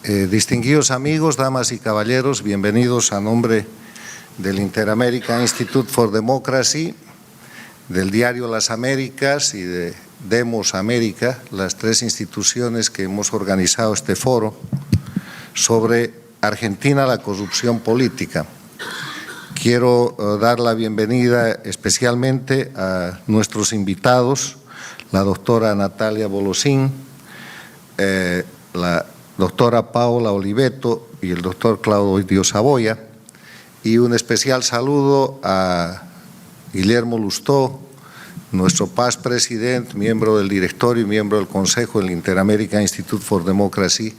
Distinguidos amigos, damas y caballeros, bienvenidos a nombre del Inter-American Institute for Democracy, del diario Las Américas y de Demos América, las tres instituciones que hemos organizado este foro sobre Argentina, la corrupción política. Quiero dar la bienvenida especialmente a nuestros invitados, la doctora Natalia Bolosín, la doctora Paola Oliveto y el doctor Claudio Saboya, y un especial saludo a Guillermo Lustó, nuestro past presidente, miembro del directorio y miembro del consejo del Inter-American Institute for Democracy,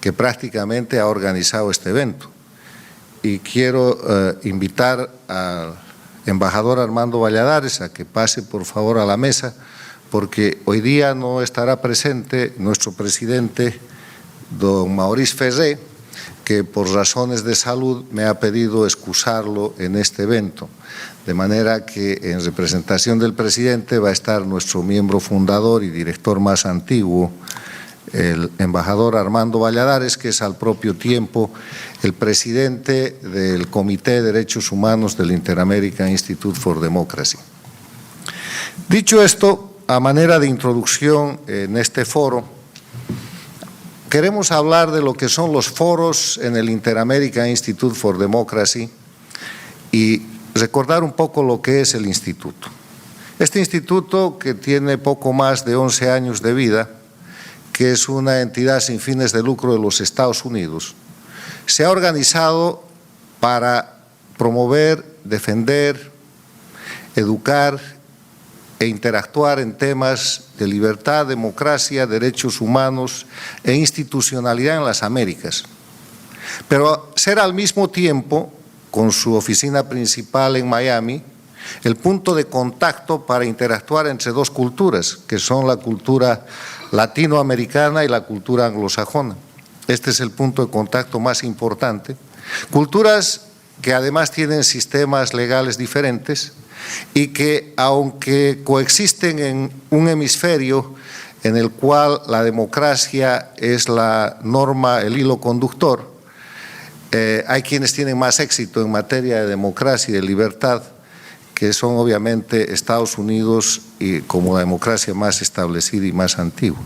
que prácticamente ha organizado este evento. Y quiero invitar al embajador Armando Valladares a que pase por favor a la mesa, porque hoy día no estará presente nuestro presidente, don Maurice Ferré, que por razones de salud me ha pedido excusarlo en este evento. De manera que en representación del presidente va a estar nuestro miembro fundador y director más antiguo, el embajador Armando Valladares, que es al propio tiempo el presidente del Comité de Derechos Humanos del Inter-American Institute for Democracy. Dicho esto, a manera de introducción en este foro, queremos hablar de lo que son los foros en el Inter-American Institute for Democracy y recordar un poco lo que es el instituto. Este instituto, que tiene poco más de 11 años de vida, que es una entidad sin fines de lucro de los Estados Unidos, se ha organizado para promover, defender, educar e interactuar en temas de libertad, democracia, derechos humanos e institucionalidad en las Américas. Pero ser al mismo tiempo, con su oficina principal en Miami, el punto de contacto para interactuar entre dos culturas, que son la cultura latinoamericana y la cultura anglosajona. Este es el punto de contacto más importante. Culturas que además tienen sistemas legales diferentes y que, aunque coexisten en un hemisferio en el cual la democracia es la norma, el hilo conductor, hay quienes tienen más éxito en materia de democracia y de libertad, que son obviamente Estados Unidos y como la democracia más establecida y más antigua.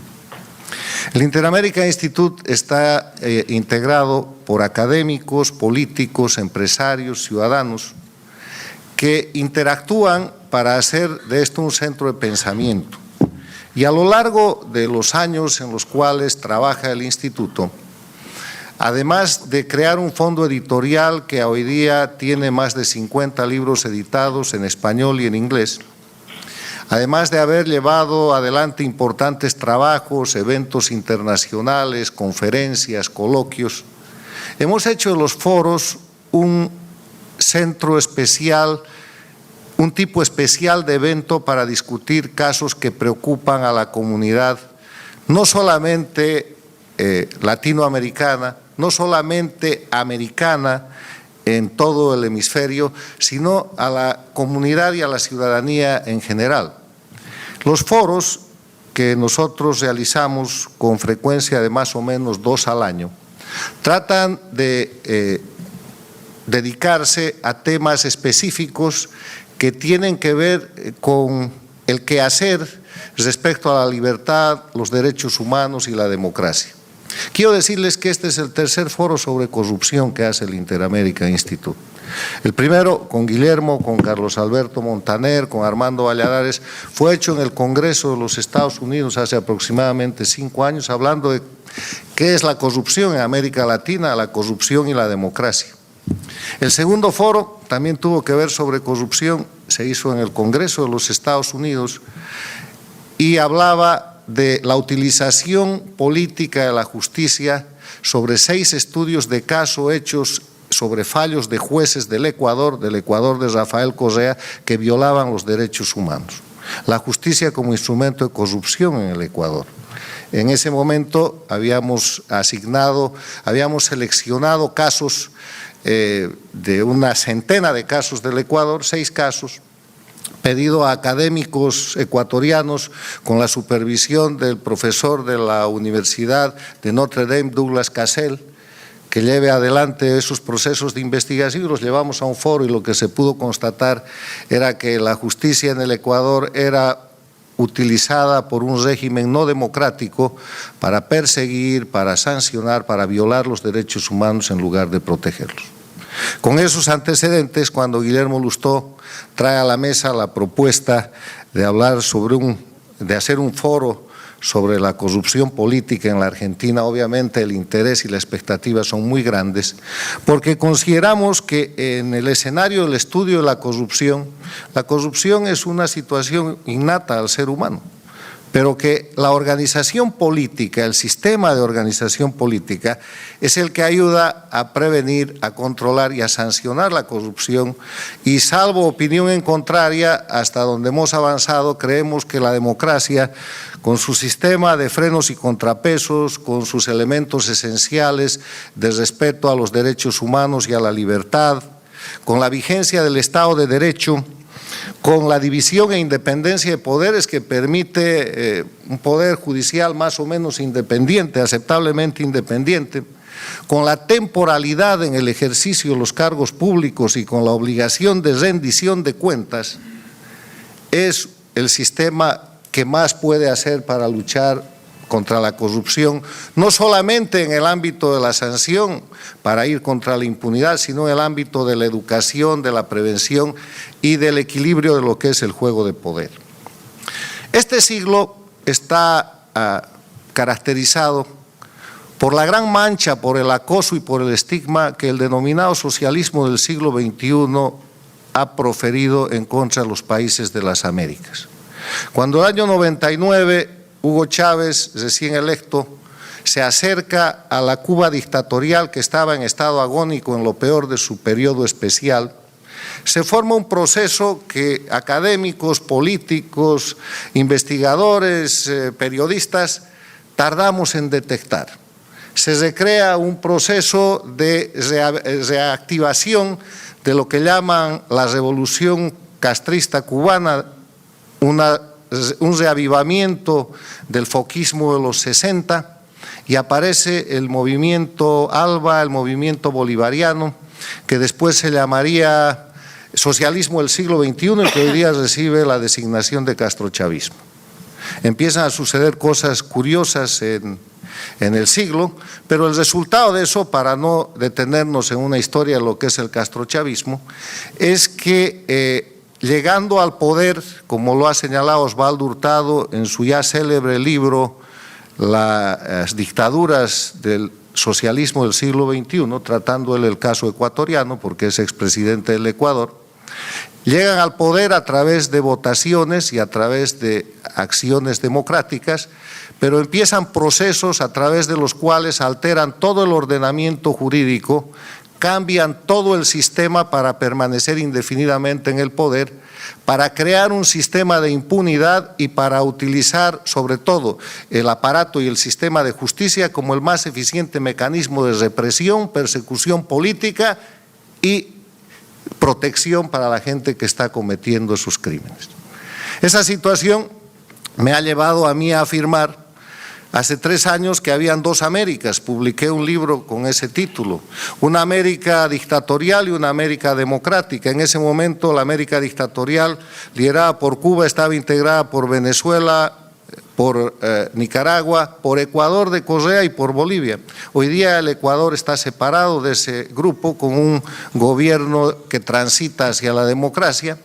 El Inter-American Institute está integrado por académicos, políticos, empresarios, ciudadanos, que interactúan para hacer de esto un centro de pensamiento. Y a lo largo de los años en los cuales trabaja el instituto, además de crear un fondo editorial que hoy día tiene más de 50 libros editados en español y en inglés, además de haber llevado adelante importantes trabajos, eventos internacionales, conferencias, coloquios, hemos hecho de los foros un centro especial, un tipo especial de evento para discutir casos que preocupan a la comunidad, no solamente latinoamericana, no solamente americana en todo el hemisferio, sino a la comunidad y a la ciudadanía en general. Los foros que nosotros realizamos con frecuencia de más o menos 2 al año, tratan de dedicarse a temas específicos que tienen que ver con el quehacer respecto a la libertad, los derechos humanos y la democracia. Quiero decirles que este es el tercer foro sobre corrupción que hace el Inter-American Institute. El primero, con Guillermo, con Carlos Alberto Montaner, con Armando Valladares, fue hecho en el Congreso de los Estados Unidos hace aproximadamente 5 años, hablando de qué es la corrupción en América Latina, la corrupción y la democracia. El segundo foro también tuvo que ver sobre corrupción, se hizo en el Congreso de los Estados Unidos y hablaba de la utilización política de la justicia sobre 6 estudios de caso hechos sobre fallos de jueces del Ecuador de Rafael Correa, que violaban los derechos humanos. La justicia como instrumento de corrupción en el Ecuador. En ese momento habíamos seleccionado casos de una centena de casos del Ecuador, 6 casos, pedido a académicos ecuatorianos, con la supervisión del profesor de la Universidad de Notre Dame, Douglas Cassell, que lleve adelante esos procesos de investigación. Los llevamos a un foro y lo que se pudo constatar era que la justicia en el Ecuador era utilizada por un régimen no democrático para perseguir, para sancionar, para violar los derechos humanos en lugar de protegerlos. Con esos antecedentes, cuando Guillermo Lustó trae a la mesa la propuesta de hablar de hacer un foro sobre la corrupción política en la Argentina, obviamente el interés y la expectativa son muy grandes, porque consideramos que en el escenario del estudio de la corrupción es una situación innata al ser humano, pero que la organización política, el sistema de organización política, es el que ayuda a prevenir, a controlar y a sancionar la corrupción, y salvo opinión en contraria, hasta donde hemos avanzado, creemos que la democracia, con su sistema de frenos y contrapesos, con sus elementos esenciales de respeto a los derechos humanos y a la libertad, con la vigencia del Estado de Derecho, con la división e independencia de poderes que permite un poder judicial más o menos independiente, aceptablemente independiente, con la temporalidad en el ejercicio de los cargos públicos y con la obligación de rendición de cuentas, es el sistema que más puede hacer para luchar contra la corrupción, no solamente en el ámbito de la sanción para ir contra la impunidad, sino en el ámbito de la educación, de la prevención y del equilibrio de lo que es el juego de poder. Este siglo está caracterizado por la gran mancha, por el acoso y por el estigma que el denominado socialismo del siglo XXI ha proferido en contra de los países de las Américas. Cuando el año 99 Hugo Chávez, recién electo, se acerca a la Cuba dictatorial que estaba en estado agónico en lo peor de su periodo especial, se forma un proceso que académicos, políticos, investigadores, periodistas, tardamos en detectar. Se recrea un proceso de reactivación de lo que llaman la revolución castrista cubana, un reavivamiento del foquismo de los 60, y aparece el movimiento ALBA, el movimiento bolivariano, que después se llamaría socialismo del siglo XXI y que hoy día recibe la designación de castrochavismo. Empiezan a suceder cosas curiosas en el siglo, pero el resultado de eso, para no detenernos en una historia de lo que es el castrochavismo, es que llegando al poder, como lo ha señalado Osvaldo Hurtado en su ya célebre libro Las dictaduras del socialismo del siglo XXI, tratando él el caso ecuatoriano, porque es expresidente del Ecuador, llegan al poder a través de votaciones y a través de acciones democráticas, pero empiezan procesos a través de los cuales alteran todo el ordenamiento jurídico, cambian todo el sistema para permanecer indefinidamente en el poder, para crear un sistema de impunidad y para utilizar sobre todo el aparato y el sistema de justicia como el más eficiente mecanismo de represión, persecución política y protección para la gente que está cometiendo esos crímenes. Esa situación me ha llevado a mí a afirmar hace 3 años que habían 2 Américas. Publiqué un libro con ese título, una América dictatorial y una América democrática. En ese momento la América dictatorial, liderada por Cuba, estaba integrada por Venezuela, por Nicaragua, por Ecuador de Correa y por Bolivia. Hoy día el Ecuador está separado de ese grupo con un gobierno que transita hacia la democracia.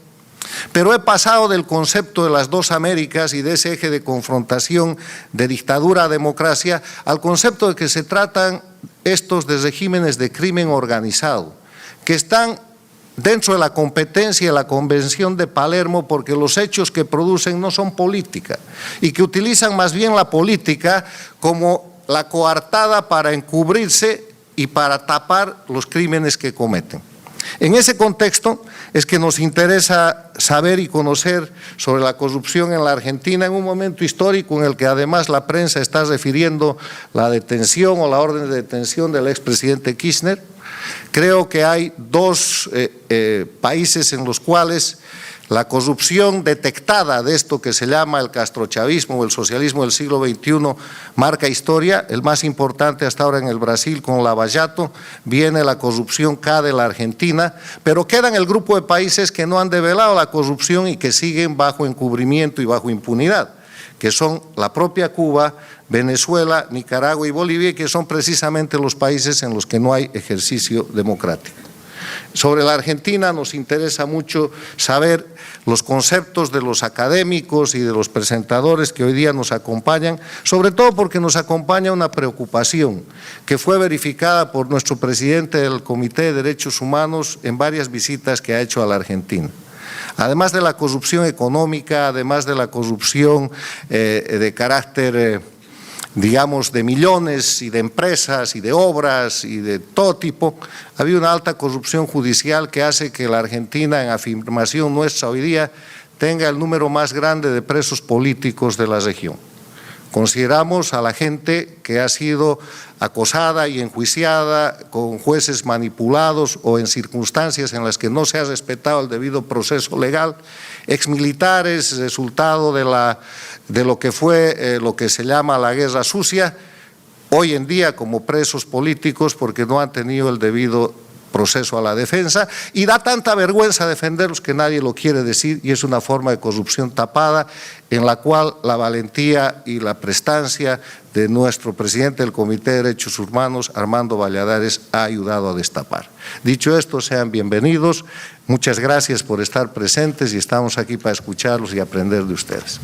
Pero he pasado del concepto de las 2 Américas y de ese eje de confrontación de dictadura a democracia al concepto de que se tratan estos de regímenes de crimen organizado, que están dentro de la competencia de la Convención de Palermo porque los hechos que producen no son política y que utilizan más bien la política como la coartada para encubrirse y para tapar los crímenes que cometen. En ese contexto es que nos interesa saber y conocer sobre la corrupción en la Argentina en un momento histórico en el que además la prensa está refiriendo la detención o la orden de detención del expresidente Kirchner. Creo que hay 2 países en los cuales La corrupción detectada de esto que se llama el castrochavismo o el socialismo del siglo XXI marca historia. El más importante hasta ahora en el Brasil con Lava Jato, viene la corrupción K de la Argentina, pero quedan el grupo de países que no han develado la corrupción y que siguen bajo encubrimiento y bajo impunidad, que son la propia Cuba, Venezuela, Nicaragua y Bolivia, que son precisamente los países en los que no hay ejercicio democrático. Sobre la Argentina nos interesa mucho saber los conceptos de los académicos y de los presentadores que hoy día nos acompañan, sobre todo porque nos acompaña una preocupación que fue verificada por nuestro presidente del Comité de Derechos Humanos en varias visitas que ha hecho a la Argentina. Además de la corrupción económica, además de la corrupción de carácter digamos, de millones y de empresas y de obras y de todo tipo, había una alta corrupción judicial que hace que la Argentina, en afirmación nuestra hoy día, tenga el número más grande de presos políticos de la región. Consideramos a la gente que ha sido acosada y enjuiciada con jueces manipulados o en circunstancias en las que no se ha respetado el debido proceso legal, exmilitares, resultado de lo que fue lo que se llama la guerra sucia, hoy en día como presos políticos porque no han tenido el debido proceso a la defensa, y da tanta vergüenza defenderlos que nadie lo quiere decir, y es una forma de corrupción tapada en la cual la valentía y la prestancia de nuestro presidente del Comité de Derechos Humanos, Armando Valladares, ha ayudado a destapar. Dicho esto, sean bienvenidos, muchas gracias por estar presentes y estamos aquí para escucharlos y aprender de ustedes.